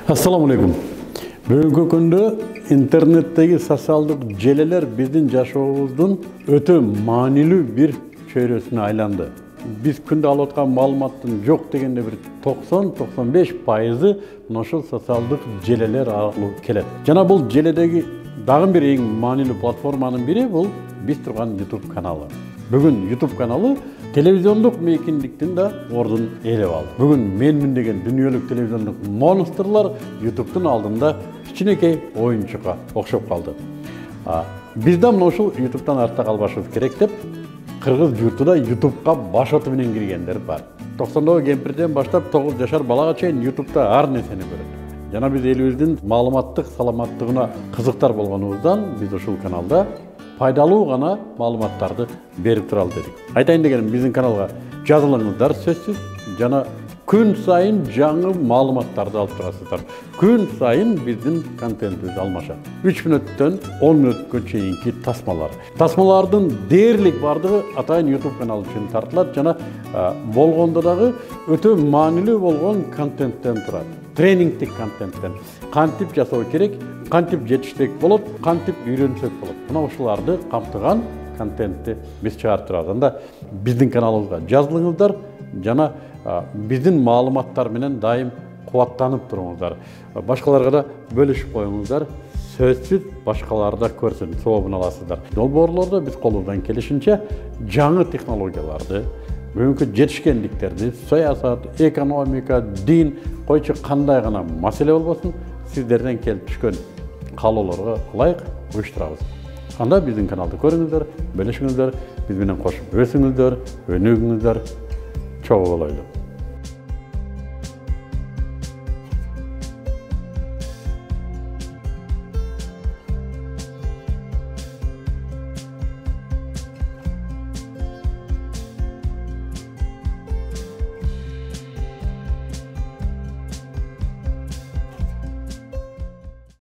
Assalamu alaikum. Бүгінгі күндө интернеттеги социалдык желелер биздин жашообуздун өтө маанилүү бир чөйрөсүнө айланды. Биз күндө алып аткан маалыматтын жок дегенде бир 90-95% ошол социалдык желелер аркылуу келет. Жана бул желедеги дагы бир эң маанилүү платформанын бири бул биз турган YouTube каналы. Бүгүн YouTube каналы телевизиондук мейкиндиктин да ордун ээлеп алды. Бүгүн менмин деген дүйнөлүк телевизиондук монстрлар YouTube'тун алдында кичинекей оюнчуга окшоп калды. Биз да мына ушул YouTube'тан артта калбашыбыз керек деп кыргыз журтуда YouTube'га баш оту менен киргендер бар. 90 кемпирден баштап 9 жашар балага чейин YouTube'да ар нерсени көрөт. Жана биз элибиздин маалыматтык саламаттыгына кызыктар болгонубуздан биз ушул каналда пайдалуу гана маалыматтарды берип туралы дедик. Айтайын дегеним, биздин каналга жазылыңыздар сөзсүз, жана күн сайын жаңы маалыматтарды алып турасыздар. Күн сайын биздин контентибиз алмашат. 3 мүнөттөн 10 мүнөткө чейинки тасмалар. Тасмалардын дээрлик бардыгы атайын YouTube каналы үчүн тартылат, жана болгондо дагы өтө маанилүү болгон контенттен турат. Тренингтик контенттен. Кантип жасоо керек, кантип жетиштек болот, кантип үйрөнсөк болот. Мына ушуларды камтыган контентти биз чыгарып турабыз. Анда биздин каналыбызга жазылыңыздар, жана биздин маалыматтар менен дайым кубаттанып туруңуздар. Башкаларга да бөлүшүп коюңуздар. Сөзсүз башкалар да көрсүн, сообун аласыздар. Долбоорлордо биз колубуздан келишинче жаңы технологияларды, бүгүнкү жетишкендиктерди, саясат, экономика, дин, койчу кандай гана маселе болбосун, сиздерден келип түшкөн каалоолорго ылайык уюштурабыз. Анда биздин каналды көрүңүздөр, бөлүшүңүздөр, биз менен кошуп өсүңүздөр, өнүгүңүздөр, чогуу болойлу.